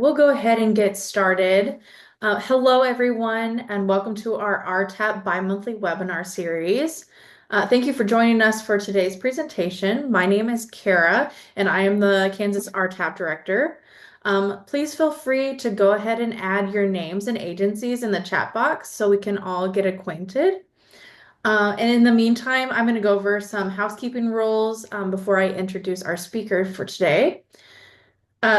we'll go ahead and get started. Hello, everyone, and welcome to our RTAP bi-monthly webinar series. Thank you for joining us for today's presentation. My name is Kara, and I am the Kansas RTAP Director. Please feel free to go ahead and add your names and agencies in the chat box so we can all get acquainted. And in the meantime, I'm going to go over some housekeeping rules before I introduce our speaker for today.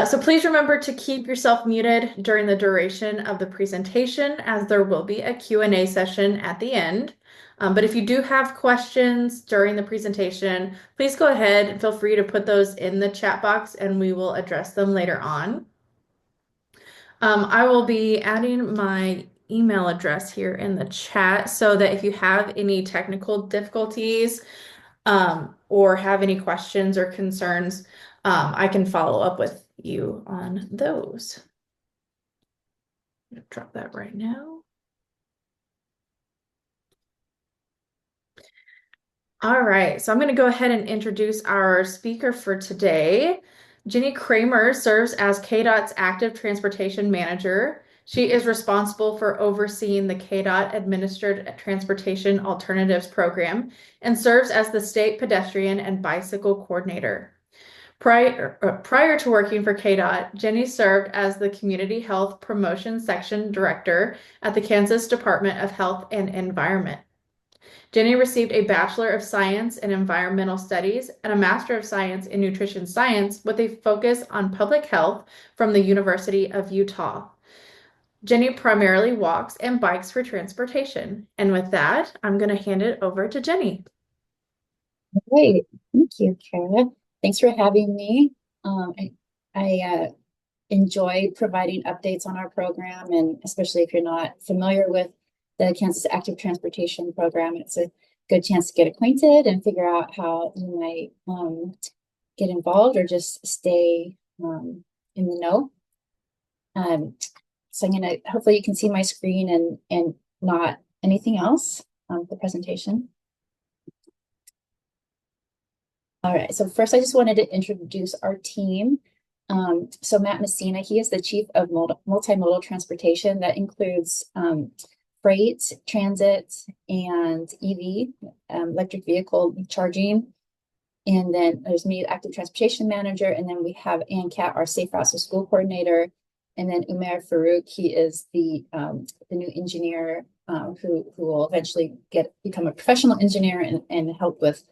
So please remember to keep yourself muted during the duration of the presentation, as there will be a Q&A session at the end. But if you do have questions during the presentation, please go ahead and feel free to put those in the chat box and we will address them later on. I will be adding my email address here in the chat so that if you have any technical difficulties or have any questions or concerns, I can follow up with you on those. I'm going to drop that right now. All right, so I'm going to go ahead and introduce our speaker for today. Jenny Kramer serves as KDOT's Active Transportation Manager. She is responsible for overseeing the KDOT Administered Transportation Alternatives Program and serves as the State Pedestrian and Bicycle Coordinator. Prior to working for KDOT, Jenny served as the Community Health Promotion Section Director at the Kansas Department of Health and Environment. Jenny received a Bachelor of Science in Environmental Studies and a Master of Science in Nutrition Science with a focus on public health from the University of Utah. Jenny primarily walks and bikes for transportation. And with that, I'm going to hand it over to Jenny. Great. Thank you, Kara. Thanks for having me. I enjoy providing updates on our program, and especially if you're not familiar with the Kansas Active Transportation Program, it's a good chance to get acquainted and figure out how you might get involved or just stay in the know. So I'm going to, hopefully you can see my screen and not anything else on the presentation. All right, so first I just wanted to introduce our team. So Matt Messina, he is the Chief of Multimodal Transportation. That includes freight, transit, and EV, electric vehicle charging. And then there's me, Active Transportation Manager, and then we have Ann Cat, our Safe Routes to School Coordinator, and then Umair Farouk, he is the new engineer who will eventually become a professional engineer and help with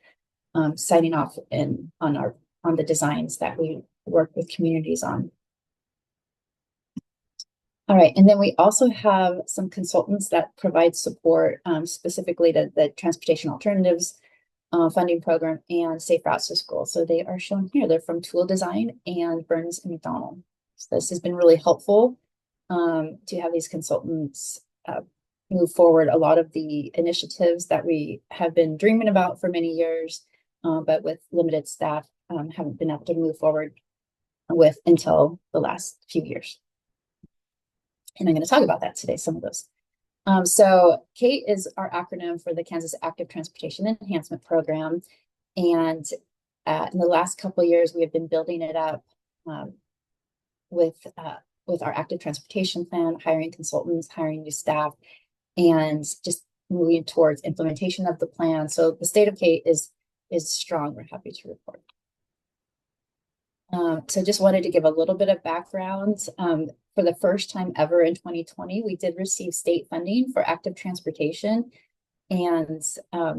signing off on the designs that we work with communities on. All right, and then we also have some consultants that provide support specifically to the Transportation Alternatives Funding Program and Safe Routes to School. So they are shown here. They're from Tool Design and Burns and McDonald. So this has been really helpful to have these consultants move forward a lot of the initiatives that we have been dreaming about for many years, but with limited staff, haven't been able to move forward with until the last few years. And I'm going to talk about that today, some of those. So KATE is our acronym for the Kansas Active Transportation Enhancement Program. And in the last couple of years, we have been building it up with our active transportation plan, hiring consultants, hiring new staff, and just moving towards implementation of the plan. So the state of KATE is strong, we're happy to report. So just wanted to give a little bit of background. For the first time ever in 2020, we did receive state funding for active transportation. And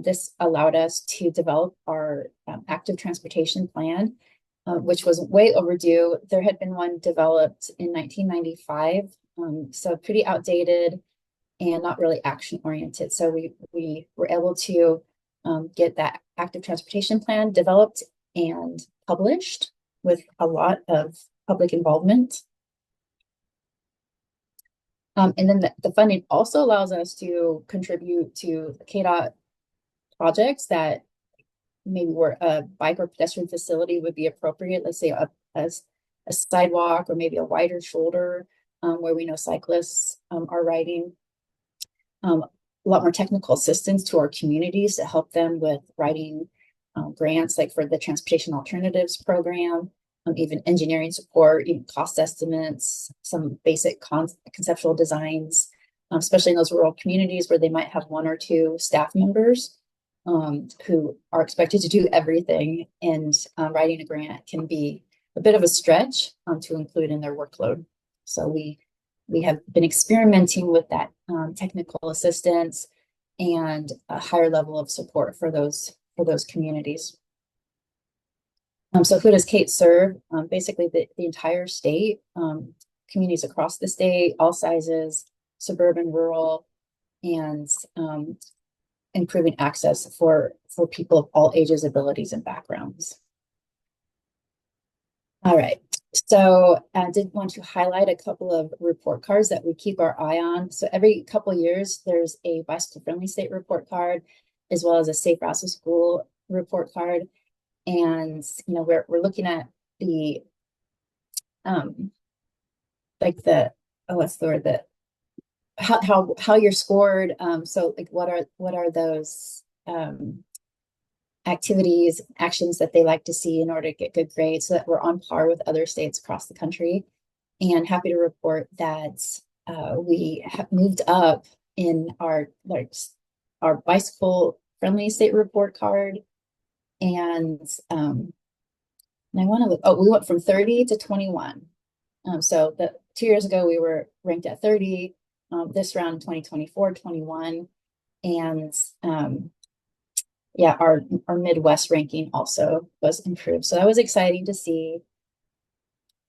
this allowed us to develop our active transportation plan, which was way overdue. There had been one developed in 1995, so pretty outdated and not really action oriented. So we were able to get that active transportation plan developed and published with a lot of public involvement. And then the funding also allows us to contribute to KDOT projects that maybe where a bike or pedestrian facility would be appropriate, let's say a sidewalk or maybe a wider shoulder where we know cyclists are riding. A lot more technical assistance to our communities to help them with writing grants, like for the Transportation Alternatives Program, even engineering support, even cost estimates, some basic conceptual designs, especially in those rural communities where they might have one or two staff members who are expected to do everything, and writing a grant can be a bit of a stretch to include in their workload. So we have been experimenting with that technical assistance and a higher level of support for those communities. So who does Kate serve? Basically the entire state, communities across the state, all sizes, suburban, rural, and improving access for people of all ages, abilities, and backgrounds. All right. So I did want to highlight a couple of report cards that we keep our eye on. So every couple of years, there's a bicycle friendly state report card, as well as a safe routes to school report card. And we're looking at the like the what's the word, that how you're scored. So like what are those activities, actions that they like to see in order to get good grades, so that we're on par with other states across the country. And happy to report that we have moved up in our bicycle friendly state report card. And I want to look, we went from 30 to 21. So the 2 years ago, we were ranked at 30. This round, 2024, 21. And yeah, our Midwest ranking also was improved. So that was exciting to see.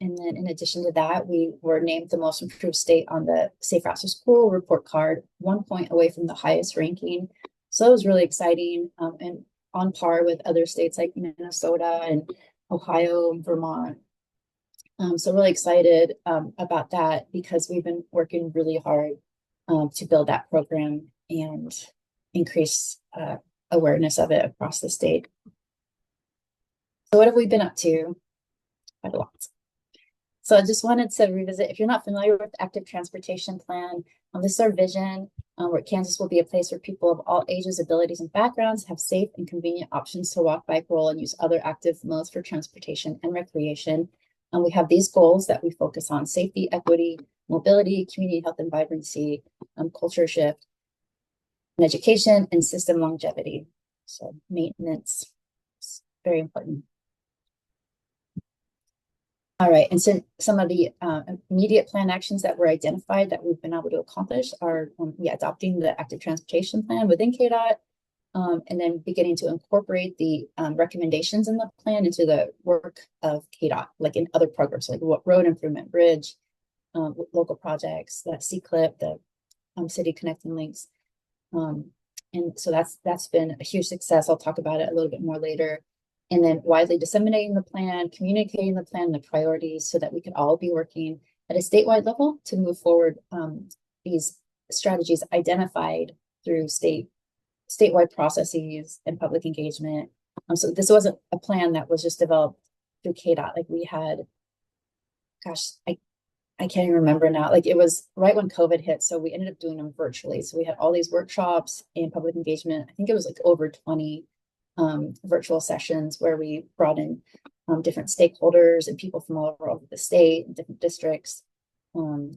And then in addition to that, we were named the most improved state on the Safe Routes to School report card, 1 point away from the highest ranking. So it was really exciting, and on par with other states like Minnesota and Ohio and Vermont. So really excited about that, because we've been working really hard to build that program and increase awareness of it across the state. So what have we been up to? Quite a lot. So I just wanted to revisit, if you're not familiar with the Active Transportation Plan, this is our vision, where Kansas will be a place where people of all ages, abilities, and backgrounds have safe and convenient options to walk, bike, roll, and use other active modes for transportation and recreation. And we have these goals that we focus on: safety, equity, mobility, community health and vibrancy, culture shift, and education, and system longevity. So maintenance is very important. All right, and so some of the immediate plan actions that were identified that we've been able to accomplish are adopting the Active Transportation Plan within KDOT, and then beginning to incorporate the recommendations in the plan into the work of KDOT, like in other programs, like road improvement, bridge, local projects, the C-CLIP, the city connecting links. And so that's been a huge success. I'll talk about it a little bit more later. And then widely disseminating the plan, communicating the plan, the priorities, so that we can all be working at a statewide level to move forward these strategies identified through statewide processes and public engagement. So this wasn't a plan that was just developed through KDOT. Like we had, gosh, I can't even remember now. Like it was right when COVID hit, so we ended up doing them virtually. So we had all these workshops and public engagement. I think it was like over 20 virtual sessions where we brought in different stakeholders and people from all over the state and different districts.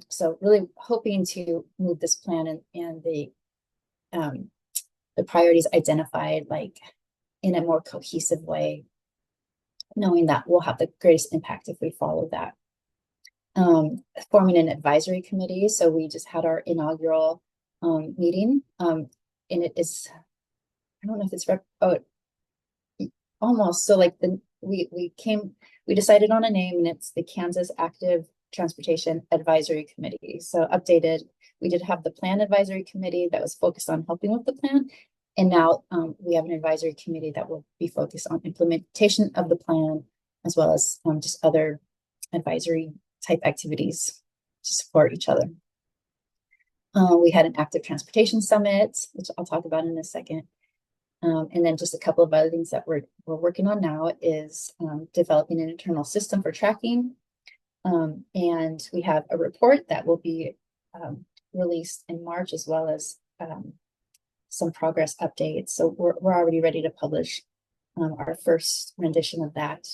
So really hoping to move this plan and the priorities identified like in a more cohesive way, knowing that we'll have the greatest impact if we follow that. Forming an advisory committee. So we just had our inaugural meeting, and it is, I don't know if it's almost, so like we decided on a name, and it's the Kansas Active Transportation Advisory Committee. So updated, we did have the Plan Advisory Committee that was focused on helping with the plan, and now we have an advisory committee that will be focused on implementation of the plan, as well as just other advisory type activities to support each other. We had an active transportation summit, which I'll talk about in a second. And then just a couple of other things that we're working on now is developing an internal system for tracking. And we have a report that will be released in March, as well as some progress updates. So we're already ready to publish our first rendition of that.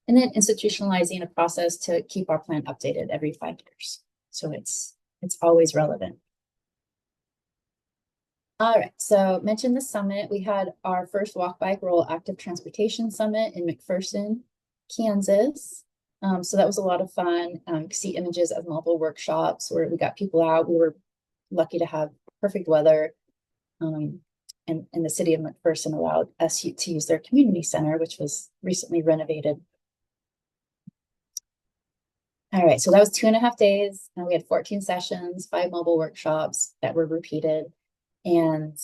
and then institutionalizing a process to keep our plan updated every 5 years. So it's always relevant. All right, so mentioned the summit. We had our first Walk, Bike, Roll Active Transportation Summit in McPherson, Kansas. So that was a lot of fun. You can see images of mobile workshops where we got people out. We were lucky to have perfect weather. And the city of McPherson allowed us to use their community center, which was recently renovated. All right, so that was 2.5 days, and we had 14 sessions, 5 mobile workshops that were repeated, and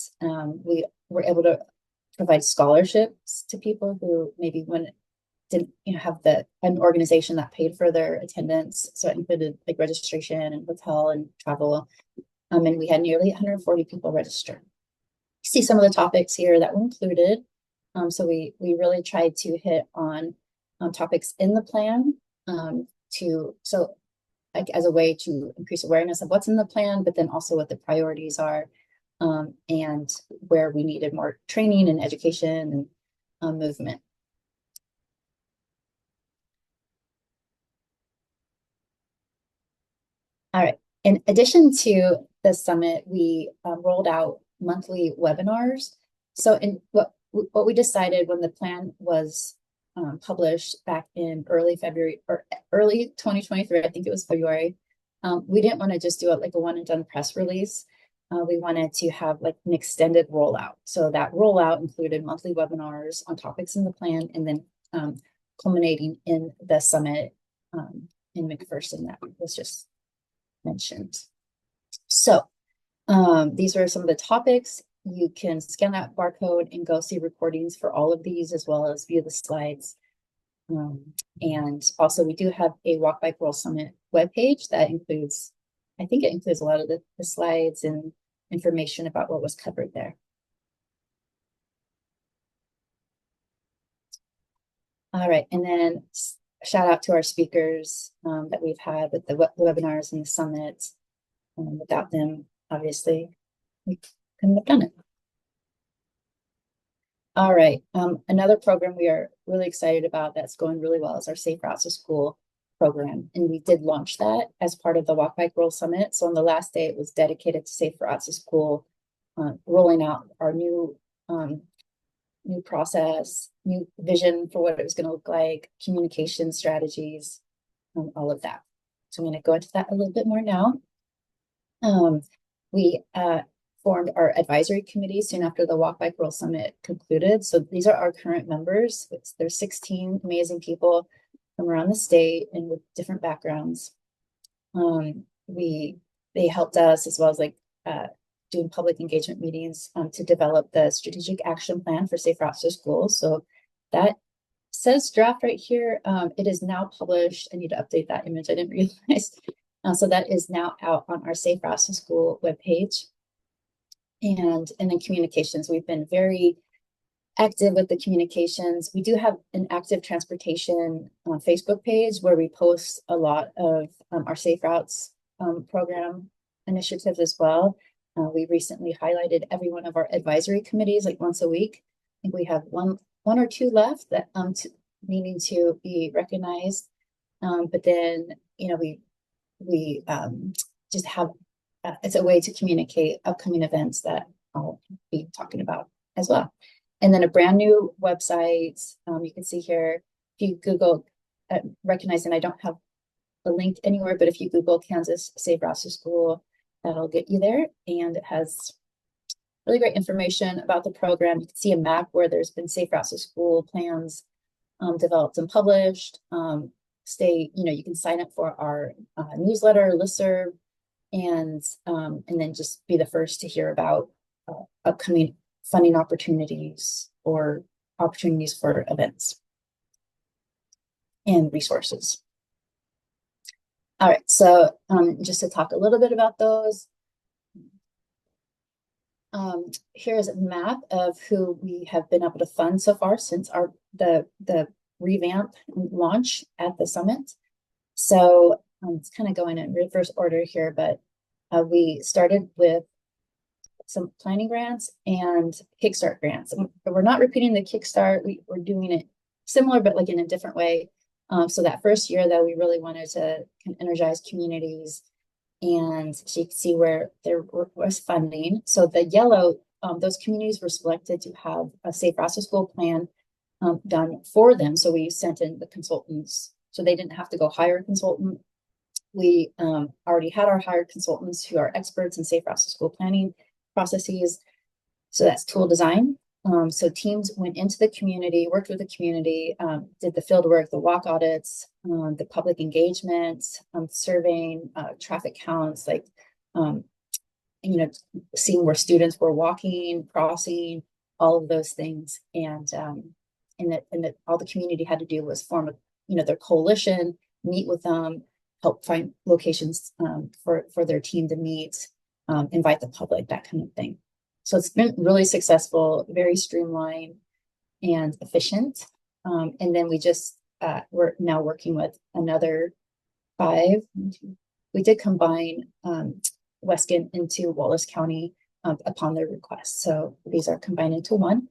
we were able to provide scholarships to people who maybe didn't have an organization that paid for their attendance. So it included like registration and hotel and travel. And we had nearly 140 people register. See some of the topics here that were included. So we really tried to hit on topics in the plan like as a way to increase awareness of what's in the plan, but then also what the priorities are, and where we needed more training and education and movement. All right. In addition to the summit, we rolled out monthly webinars. So what we decided when the plan was published back in early February or early 2023, I think it was February, we didn't want to just do it like a one and done press release. We wanted to have like an extended rollout. So that rollout included monthly webinars on topics in the plan, and then culminating in the summit in McPherson that was just mentioned. So these are some of the topics. You can scan that barcode and go see recordings for all of these, as well as view the slides. And also we do have a Walk, Bike, Roll Summit webpage that includes, I think it includes a lot of the slides and information about what was covered there. All right, and then shout out to our speakers that we've had with the webinars and the summits. Without them, obviously, we couldn't have done it. All right, another program we are really excited about that's going really well is our Safe Routes to School program. And we did launch that as part of the Walk, Bike, Roll Summit. So on the last day, it was dedicated to Safe Routes to School, rolling out our new process, new vision for what it was going to look like, communication strategies, all of that. So I'm going to go into that a little bit more now. We formed our advisory committee soon after the Walk, Bike, Roll Summit concluded. So these are our current members. There's 16 amazing people from around the state and with different backgrounds. They helped us, as well as like doing public engagement meetings, to develop the strategic action plan for Safe Routes to School. So that says draft right here. It is now published. I need to update that image. I didn't realize. So that is now out on our Safe Routes to School webpage. And then communications, we've been very active with the communications. We do have an active transportation Facebook page where we post a lot of our Safe Routes program initiatives as well. We recently highlighted every one of our advisory committees like once a week. I think we have one or two left that needing to be recognized. But then, we just have it's a way to communicate upcoming events that I'll be talking about as well. And then a brand new website. You can see here, if you Google, recognizing I don't have a link anywhere, but if you Google Kansas Safe Routes to School, that'll get you there. And it has really great information about the program. You can see a map where there's been Safe Routes to School plans developed and published. You can sign up for our newsletter, listserv, and then just be the first to hear about upcoming funding opportunities or opportunities for events and resources. All right, so just to talk a little bit about those. Here's a map of who we have been able to fund so far since the revamp launch at the summit. So it's kind of going in reverse order here, but we started with some planning grants and Kickstart grants. We're not repeating the Kickstart. We're doing it similar, but like in a different way. So that first year though, we really wanted to kind of energize communities and see where there was funding. So the yellow, those communities were selected to have a safe routes to school plan done for them. So we sent in the consultants, so they didn't have to go hire a consultant. We already had our hired consultants who are experts in safe routes to school planning processes. So that's tool design. So teams went into the community, worked with the community, did the field work, the walk audits, the public engagement, surveying, traffic counts, like, you know, seeing where students were walking, crossing, all of those things. And all the community had to do was form their coalition, meet with them, help find locations for their team to meet, invite the public, that kind of thing. So it's been really successful, very streamlined and efficient. And then we're now working with another 5. We did combine Weston into Wallace County upon their request. So these are combined into one.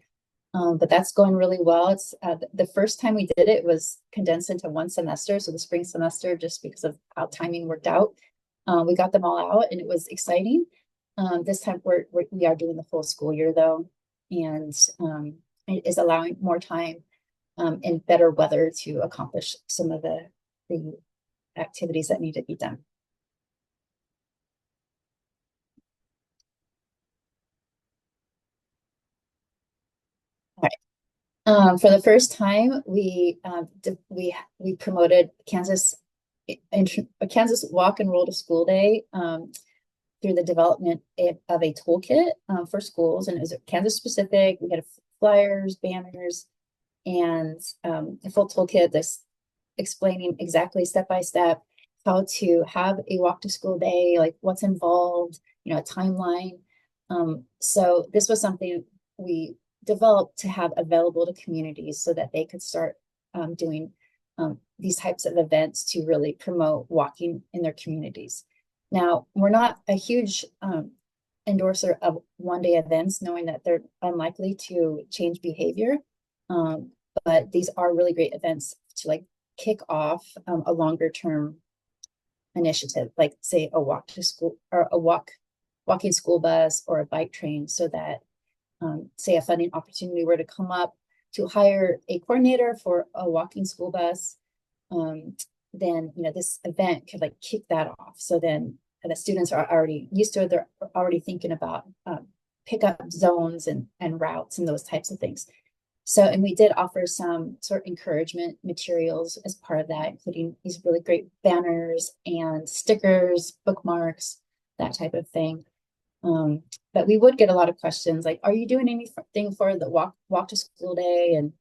But that's going really well. It's the first time we did it was condensed into one semester. So the spring semester, just because of how timing worked out, we got them all out and it was exciting. This time we are doing the full school year though, and it is allowing more time and better weather to accomplish some of the activities that need to be done. All right. For the first time, we promoted Kansas Walk and Roll to School Day through the development of a toolkit for schools, and it was Kansas specific. We had flyers, banners, and a full toolkit that's explaining exactly step by step how to have a walk to school day, like what's involved, a timeline. So this was something we developed to have available to communities so that they could start doing these types of events to really promote walking in their communities. Now, we're not a huge endorser of one-day events, knowing that they're unlikely to change behavior. But these are really great events to kick off a longer term initiative, like say a walk to school or walking school bus or a bike train, so that say a funding opportunity were to come up to hire a coordinator for a walking school bus, then this event could kick that off. So then the students are already used to it. They're already thinking about pickup zones and routes and those types of things. So, and we did offer some sort of encouragement materials as part of that, including these really great banners and stickers, bookmarks, that type of thing. But we would get a lot of questions like, are you doing anything for the walk to school day? And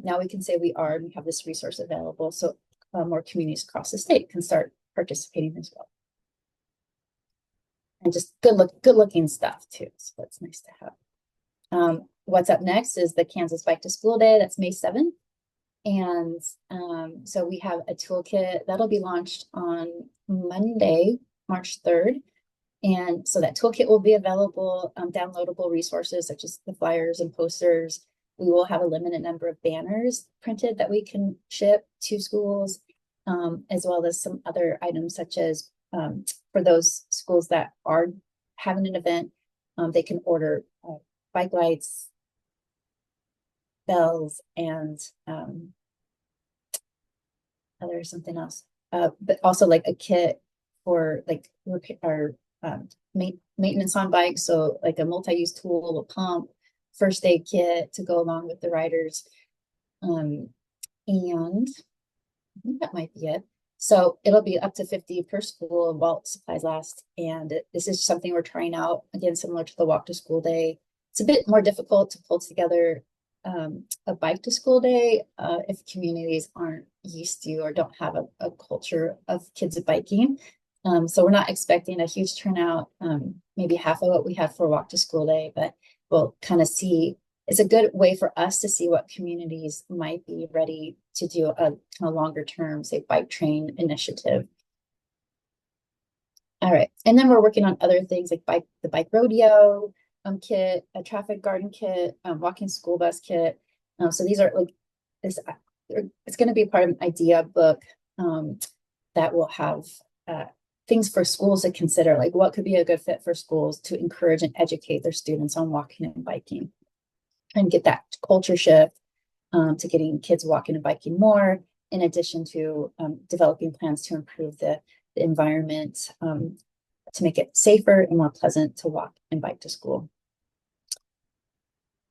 now we can say we are, and we have this resource available. So more communities across the state can start participating as well. And just good looking stuff too. So that's nice to have. What's up next is the Kansas Bike to School Day. That's May 7th. And so we have a toolkit that'll be launched on Monday, March 3rd. And so that toolkit will be available, downloadable resources such as the flyers and posters. We will have a limited number of banners printed that we can ship to schools, as well as some other items such as for those schools that are having an event, they can order bike lights, bells, and there's something else, but also like a kit for repair or maintenance on bikes. So like a multi-use tool, a pump, first aid kit to go along with the riders. And I think that might be it. So it'll be up to 50 per school while supplies last. And this is something we're trying out, again, similar to the walk to school day. It's a bit more difficult to pull together a bike to school day if communities aren't used to or don't have a culture of kids biking. So we're not expecting a huge turnout, maybe half of what we had for walk to school day, but we'll kind of see. It's a good way for us to see what communities might be ready to do a kind of longer term, say, bike train initiative. All right, and then we're working on other things like the bike rodeo kit, a traffic garden kit, walking school bus kit. So these are this it's going to be part of an idea book that will have things for schools to consider, like what could be a good fit for schools to encourage and educate their students on walking and biking, and get that culture shift to getting kids walking and biking more, in addition to developing plans to improve the environment to make it safer and more pleasant to walk and bike to school.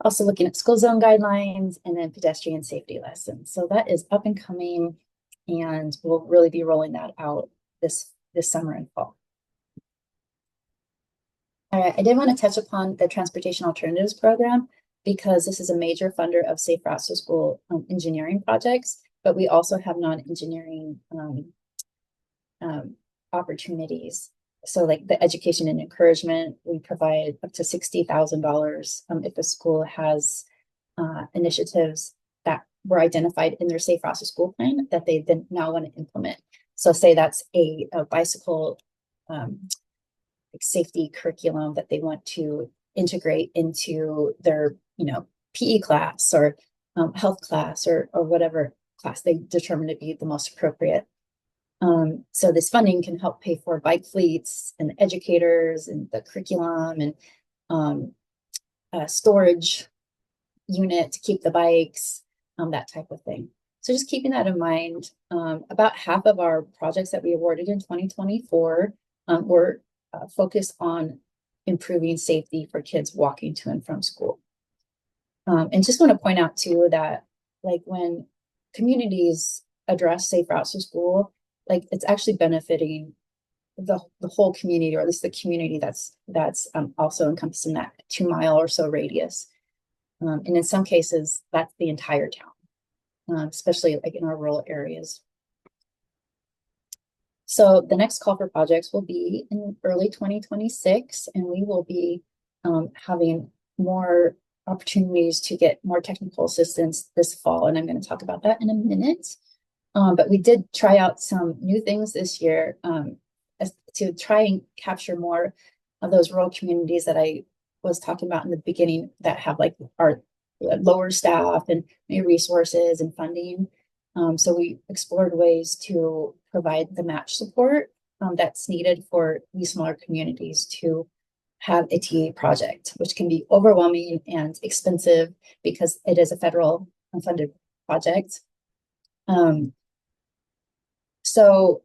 Also looking at school zone guidelines and then pedestrian safety lessons. So that is up and coming, and we'll really be rolling that out this summer and fall. All right, I did want to touch upon the Transportation Alternatives Program because this is a major funder of safe routes to school engineering projects, but we also have non-engineering opportunities. So like the education and encouragement, we provide up to $60,000 if a school has initiatives that were identified in their safe routes to school plan that they then now want to implement. So say that's a bicycle safety curriculum that they want to integrate into their, PE class or health class or whatever class they determine to be the most appropriate. So this funding can help pay for bike fleets and the educators and the curriculum and storage unit to keep the bikes, that type of thing. So just keeping that in mind, about half of our projects that we awarded in 2024 were focused on improving safety for kids walking to and from school. And just want to point out too that like when communities address safe routes to school, like it's actually benefiting the whole community, or at least the community that's also encompassed in that 2-mile or so radius. And in some cases, that's the entire town, especially like in our rural areas. So the next call for projects will be in early 2026, and we will be having more opportunities to get more technical assistance this fall. And I'm going to talk about that in a minute. But we did try out some new things this year to try and capture more of those rural communities that I was talking about in the beginning that have like our lower staff and maybe resources and funding. So we explored ways to provide the match support that's needed for these smaller communities to have a TA project, which can be overwhelming and expensive because it is a federal funded project. So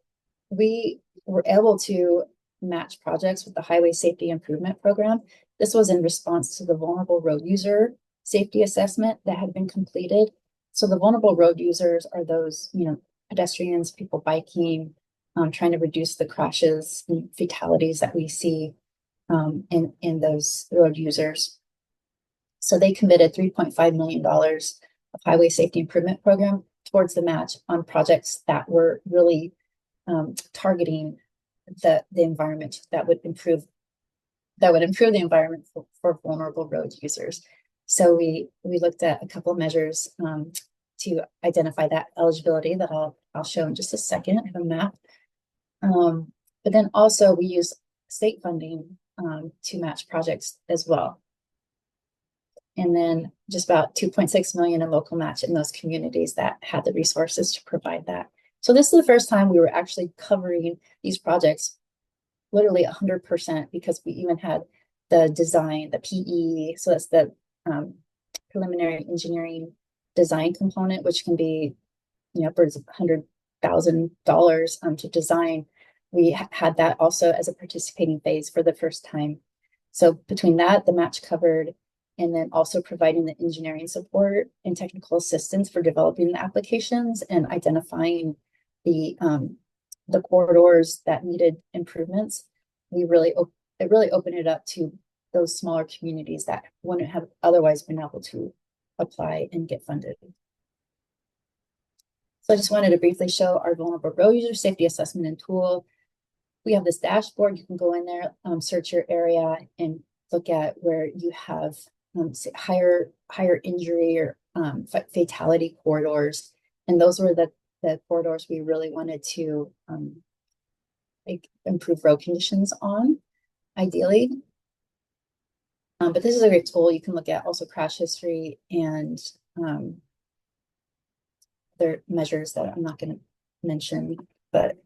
we were able to match projects with the Highway Safety Improvement Program. This was in response to the vulnerable road user safety assessment that had been completed. So the vulnerable road users are those, pedestrians, people biking, trying to reduce the crashes and fatalities that we see in those road users. So they committed $3.5 million of Highway Safety Improvement Program towards the match on projects that were really targeting the environment that would improve the environment for vulnerable road users. So we looked at a couple of measures to identify that eligibility that I'll show in just a second. I have a map. But then also we use state funding to match projects as well. And then just about 2.6 million in local match in those communities that had the resources to provide that. So this is the first time we were actually covering these projects literally 100% because we even had the design, the PE, so that's the preliminary engineering design component, which can be, upwards of $100,000 to design. We had that also as a participating phase for the first time. So between that, the match covered, and then also providing the engineering support and technical assistance for developing the applications and identifying the corridors that needed improvements. It really opened it up to those smaller communities that wouldn't have otherwise been able to apply and get funded. So I just wanted to briefly show our vulnerable road user safety assessment and tool. We have this dashboard. You can go in there, search your area, and look at where you have higher injury or fatality corridors. And those were the corridors we really wanted to improve road conditions on, ideally. But this is a great tool. You can look at also crash history and other measures that I'm not going to mention, but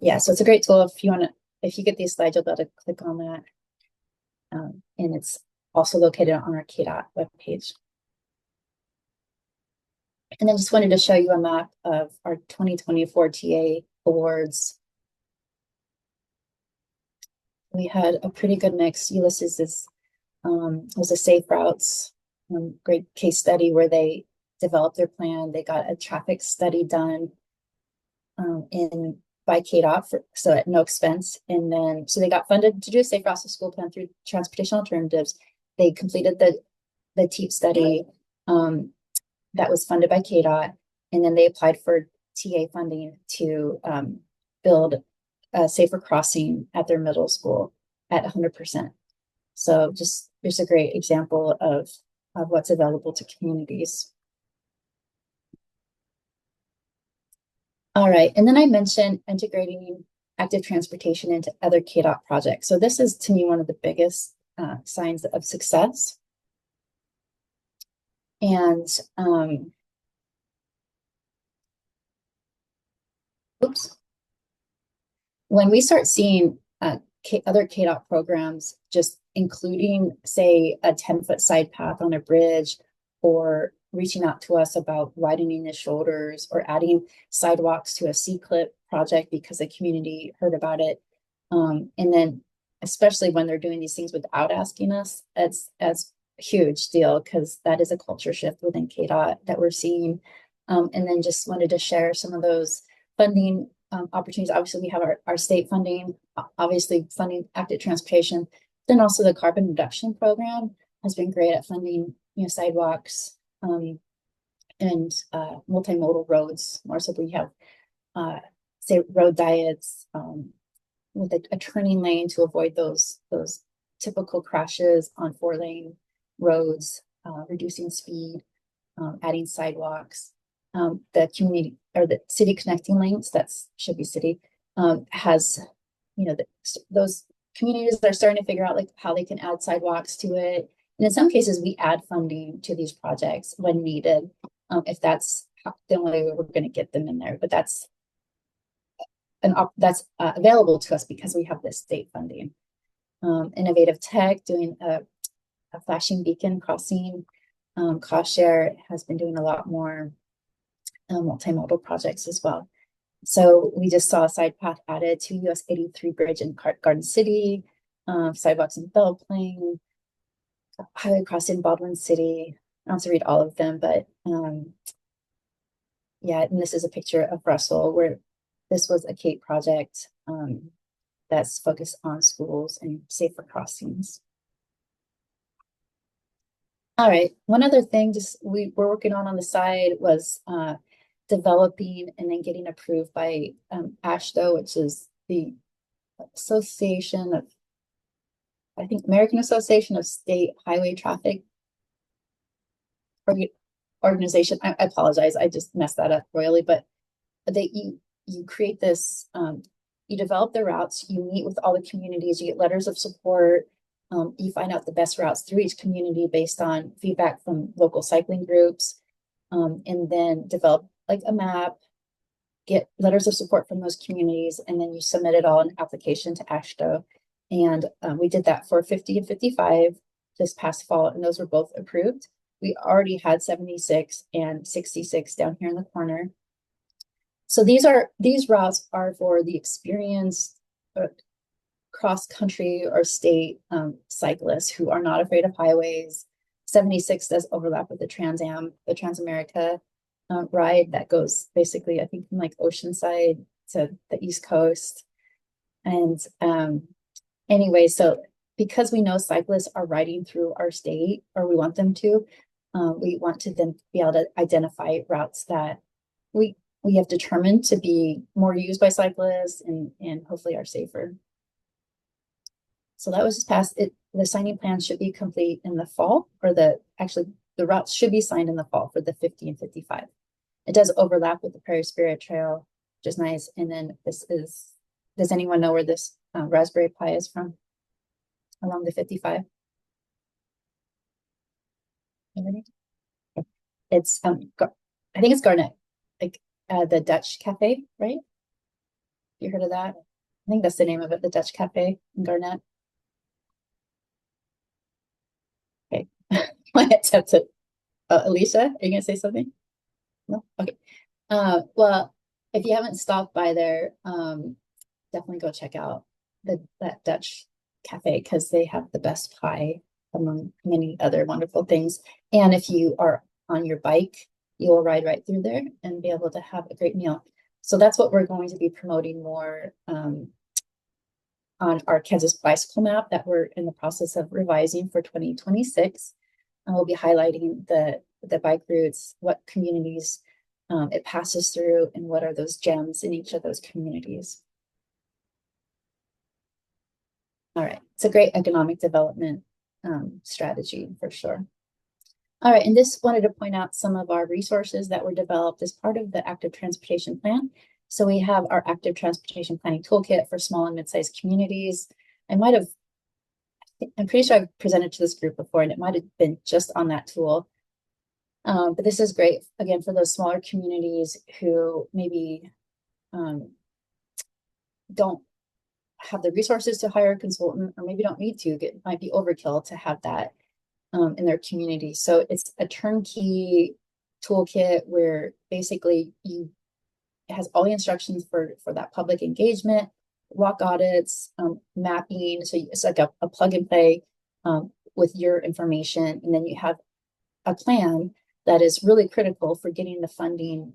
yeah, so it's a great tool if you want to, if you get these slides, you'll be able to click on that. And it's also located on our KDOT webpage. And then just wanted to show you a map of our 2024 TA awards. We had a pretty good mix. Ulysses was a safe routes, great case study where they developed their plan. They got a traffic study done in by KDOT so at no expense. And then so they got funded to do a safe routes to school plan through transportation alternatives. They completed the TEEP study that was funded by KDOT, and then they applied for TA funding to build a safer crossing at their middle school at 100%. So just there's a great example of what's available to communities. All right, and then I mentioned integrating active transportation into other KDOT projects. So this is to me one of the biggest signs of success. And oops. When we start seeing other KDOT programs just including, say, a 10-foot side path on a bridge, or reaching out to us about widening the shoulders, or adding sidewalks to a C-clip project because the community heard about it. And then especially when they're doing these things without asking us, that's a huge deal, because that is a culture shift within KDOT that we're seeing. And then just wanted to share some of those funding opportunities. Obviously, we have our state funding, obviously funding active transportation. Then also the carbon reduction program has been great at funding, sidewalks and multimodal roads. More so, we have say road diets with a turning lane to avoid those typical crashes on 4-lane roads, reducing speed, adding sidewalks. The community or the city connecting lanes, should be city, has, those communities that are starting to figure out like how they can add sidewalks to it. And in some cases, we add funding to these projects when needed, if that's the only way we're going to get them in there. But that's available to us because we have this state funding. Innovative Tech doing a flashing beacon crossing. Cost Share has been doing a lot more multimodal projects as well. So we just saw a side path added to US 83 bridge in Garden City, sidewalks in Belle Plaine, highway crossing in Baldwin City. I don't have to read all of them, but yeah, and this is a picture of Russell, where this was a Kate project that's focused on schools and safer crossings. All right, one other thing just we're working on the side was developing and then getting approved by AASHTO, which is the Association of, I think, American Association of State Highway Traffic Organization. I apologize, I just messed that up royally, but you create this, you develop the routes, you meet with all the communities, you get letters of support, you find out the best routes through each community based on feedback from local cycling groups, and then develop like a map, get letters of support from those communities, and then you submit it all in application to AASHTO. And we did that for 50 and 55 this past fall, and those were both approved. We already had 76 and 66 down here in the corner. So these routes are for the experienced cross-country or state cyclists who are not afraid of highways. 76 does overlap with the Transamerica ride that goes basically, I think, from like Oceanside to the East Coast. And anyway, so because we know cyclists are riding through our state, or we want them to, we want to then be able to identify routes that we have determined to be more used by cyclists and hopefully are safer. So that was just passed. The signing plan should be complete in the fall, or the routes should be signed in the fall for the 50 and 55. It does overlap with the Prairie Spirit Trail, which is nice. And then does anyone know where this Raspberry Pi is from along the 55? It's I think it's Garnet, like the Dutch Cafe, right? You heard of that? I think that's the name of it, the Dutch Cafe in Garnet. Okay. My attempt at Alicia, are you gonna say something? No? Okay. Well, if you haven't stopped by there, definitely go check out that Dutch cafe because they have the best pie among many other wonderful things. And if you are on your bike, you will ride right through there and be able to have a great meal. So that's what we're going to be promoting more on our Kansas bicycle map that we're in the process of revising for 2026. And we'll be highlighting the bike routes, what communities it passes through, and what are those gems in each of those communities. All right, it's a great economic development strategy for sure. All right, and this wanted to point out some of our resources that were developed as part of the active transportation plan. So we have our active transportation planning toolkit for small and mid-sized communities. I'm pretty sure I've presented to this group before, and it might have been just on that tool. But this is great, again, for those smaller communities who maybe don't have the resources to hire a consultant, or maybe don't need to. It might be overkill to have that in their community. So it's a turnkey toolkit where basically it has all the instructions for that public engagement, walk audits, mapping. So it's like a plug and play with your information. And then you have a plan that is really critical for getting the funding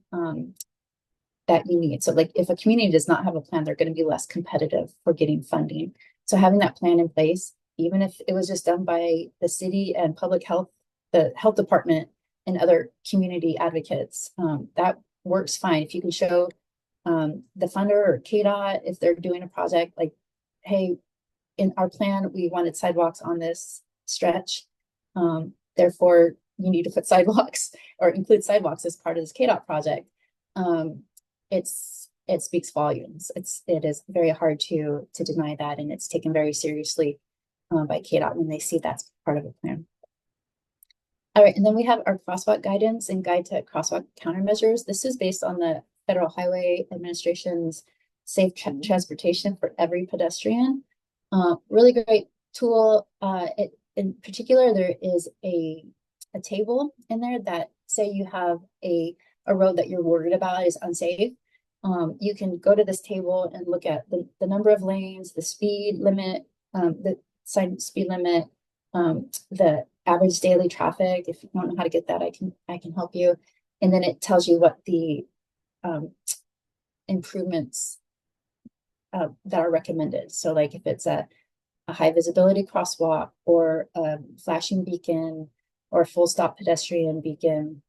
that you need. So like if a community does not have a plan, they're going to be less competitive for getting funding. So having that plan in place, even if it was just done by the city and public health, the health department and other community advocates, that works fine. If you can show the funder or KDOT, if they're doing a project like, hey, in our plan, we wanted sidewalks on this stretch. Therefore, you need to put sidewalks or include sidewalks as part of this KDOT project. It speaks volumes. It is very hard to deny that, and it's taken very seriously by KDOT when they see that's part of a plan. All right, and then we have our crosswalk guidance and guide to crosswalk countermeasures. This is based on the Federal Highway Administration's Safe Transportation for Every Pedestrian. Really great tool. In particular, there is a table in there that say you have a road that you're worried about is unsafe. You can go to this table and look at the number of lanes, the speed limit, the sign speed limit, the average daily traffic. If you don't know how to get that, I can help you. And then it tells you what the improvements that are recommended. So like if it's a high visibility crosswalk or a flashing beacon or a full stop pedestrian beacon,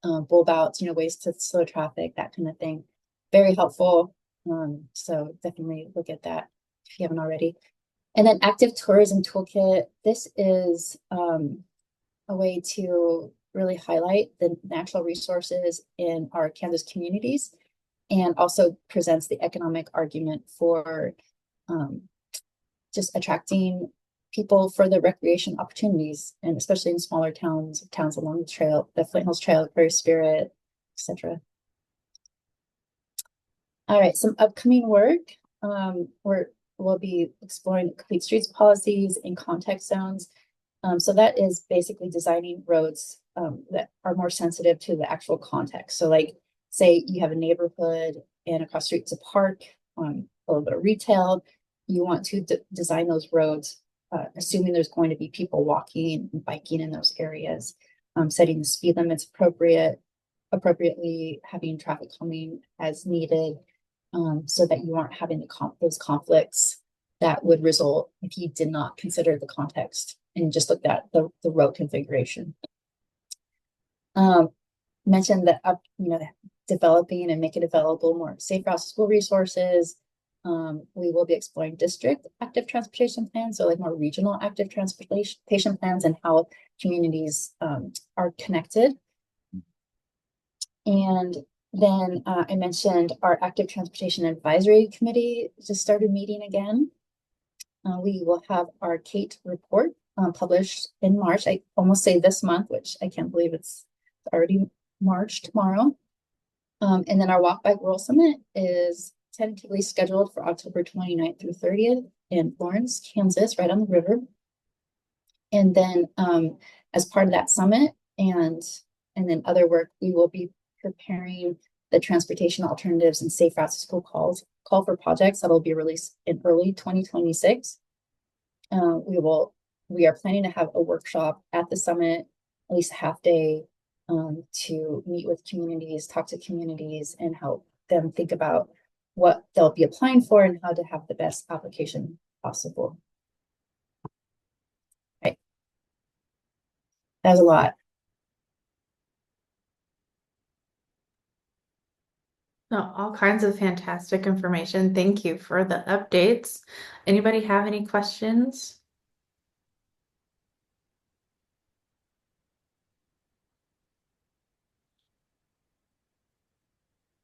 bulb outs, ways to slow traffic, that kind of thing. Very helpful. So definitely look at that if you haven't already. And then active tourism toolkit. This is a way to really highlight the natural resources in our Kansas communities and also presents the economic argument for just attracting people for the recreation opportunities, and especially in smaller towns along the trail, the Flint Hills Trail, Prairie Spirit, etc. All right, some upcoming work. We'll be exploring complete streets policies and context zones. So that is basically designing roads that are more sensitive to the actual context. So like, say you have a neighborhood and across the street is a park, a little bit of retail. You want to design those roads, assuming there's going to be people walking and biking in those areas, setting the speed limits appropriately, having traffic calming as needed, so that you aren't having those conflicts that would result if you did not consider the context and just looked at the road configuration. Mentioned that developing and making available more safe routes to school resources. We will be exploring district active transportation plans, so like more regional active transportation plans and how communities are connected. And then I mentioned our active transportation advisory committee just started meeting again. We will have our Kate report published in March. I almost say this month, which I can't believe it's already March tomorrow. And then our Walk Bike Rural Summit is tentatively scheduled for October 29th through 30th in Florence, Kansas, right on the river. And then as part of that summit and then other work, we will be preparing the transportation alternatives and safe routes to school call for projects that will be released in early 2026. We are planning to have a workshop at the summit, at least a half day, to meet with communities, talk to communities, and help them think about what they'll be applying for and how to have the best application possible. Right. That was a lot. No, all kinds of fantastic information. Thank you for the updates. Anybody have any questions?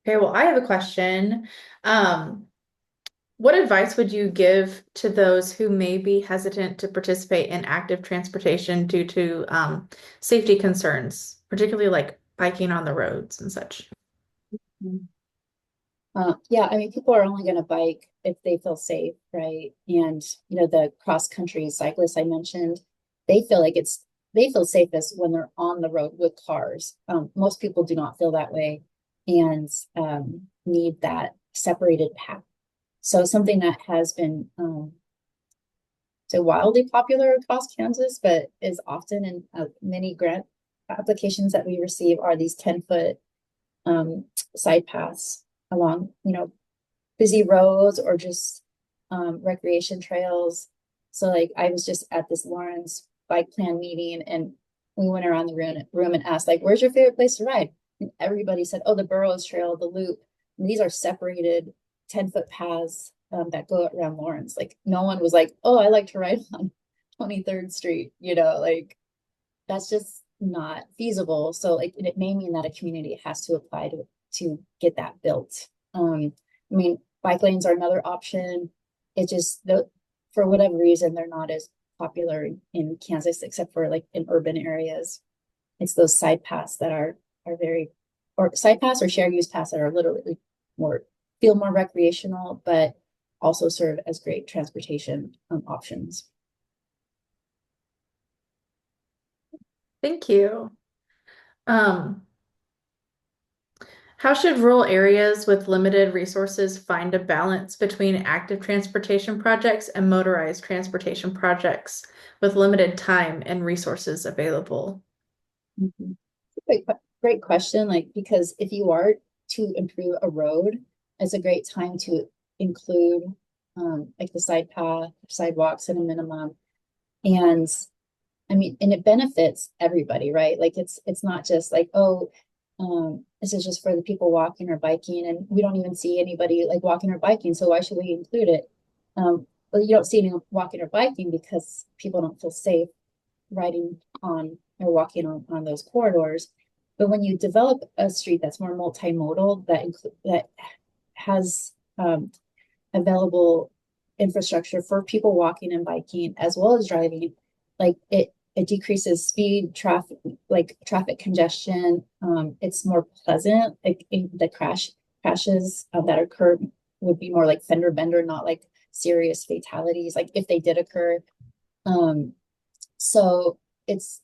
Okay, well, I have a question. What advice would you give to those who may be hesitant to participate in active transportation due to safety concerns, particularly like biking on the roads and such? Yeah, I mean, people are only going to bike if they feel safe, right? And the cross country cyclists I mentioned, they feel like they feel safest when they're on the road with cars. Most people do not feel that way and need that separated path. So something that has been so wildly popular across Kansas, but is often in many grant applications that we receive are these 10-foot side paths along, busy roads or just recreation trails. So like I was just at this Lawrence bike plan meeting and we went around the room and asked like, where's your favorite place to ride? And everybody said, oh, the Burroughs Trail, the Loop. And these are separated 10-foot paths that go around Lawrence. Like no one was like, oh, I like to ride on 23rd Street, like that's just not feasible. So like it may mean that a community has to apply to get that built. I mean, bike lanes are another option. It just for whatever reason they're not as popular in Kansas, except for like in urban areas. It's those side paths that are very, or side paths or shared use paths that are literally feel more recreational, but also serve as great transportation options. Thank you. Um, how should rural areas with limited resources find a balance between active transportation projects and motorized transportation projects with limited time and resources available? Mm-hmm. Great question. Like, because if you are to improve a road, it's a great time to include like the side path, sidewalks at a minimum. And I mean, and it benefits everybody, right? Like it's not just like, oh, this is just for the people walking or biking, and we don't even see anybody like walking or biking, so why should we include it? Well, you don't see anyone walking or biking because people don't feel safe riding on or walking on those corridors. But when you develop a street that's more multimodal, that has available infrastructure for people walking and biking as well as driving, like it decreases speed, traffic congestion. It's more pleasant. Like the crashes that occur would be more like fender bender, not like serious fatalities. Like if they did occur, so it's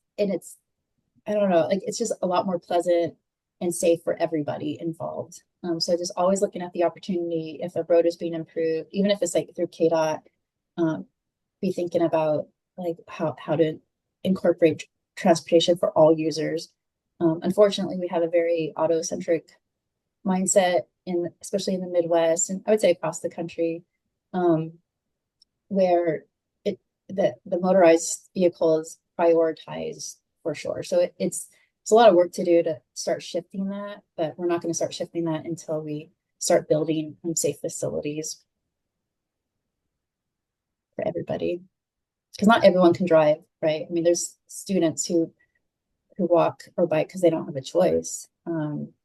I don't know, like it's just a lot more pleasant and safe for everybody involved. So just always looking at the opportunity if a road is being improved, even if it's like through KDOT, be thinking about like how to incorporate transportation for all users. Unfortunately, we have a very auto-centric mindset especially in the Midwest, and I would say across the country, where the motorized vehicle is prioritized for sure. So it's a lot of work to do to start shifting that, but we're not going to start shifting that until we start building safe facilities for everybody. Because not everyone can drive, right? I mean, there's students who walk or bike because they don't have a choice.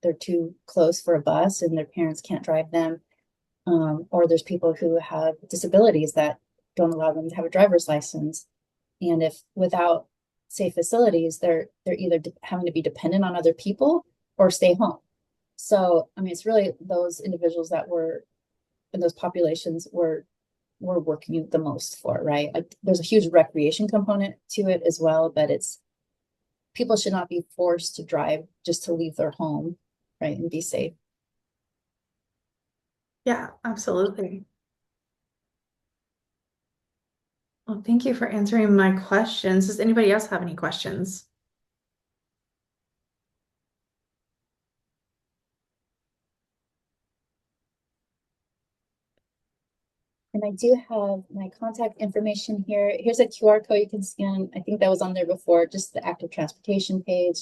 They're too close for a bus and their parents can't drive them. Or there's people who have disabilities that don't allow them to have a driver's license. And if without safe facilities, they're either having to be dependent on other people or stay home. So, I mean, it's really those individuals that were in those populations were we're working the most for, right? Like, there's a huge recreation component to it as well, but it's people should not be forced to drive just to leave their home, right, and be safe. Yeah, absolutely. Well, thank you for answering my questions. Does anybody else have any questions? And I do have my contact information here. Here's a QR code you can scan. I think that was on there before, just the active transportation page.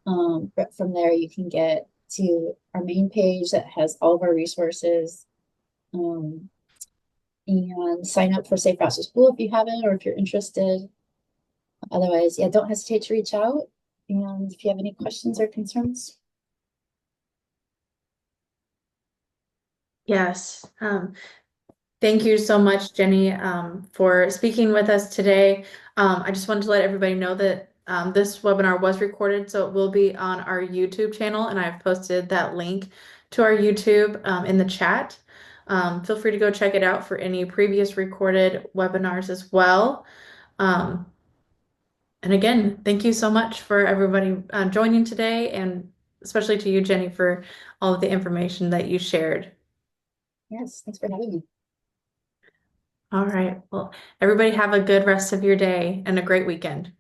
But from there, you can get to our main page that has all of our resources. Um, and sign up for Safe Routes to School if you haven't, or if you're interested. Otherwise, yeah, don't hesitate to reach out. And if you have any questions or concerns, Yes. Thank you so much, Jenny, for speaking with us today. I just wanted to let everybody know that this webinar was recorded, so it will be on our YouTube channel, and I've posted that link to our YouTube in the chat. Feel free to go check it out for any previous recorded webinars as well. Um, and again, thank you so much for everybody joining today, and especially to you, Jenny, for all of the information that you shared. yes, thanks for having me. All right. Well, everybody have a good rest of your day and a great weekend.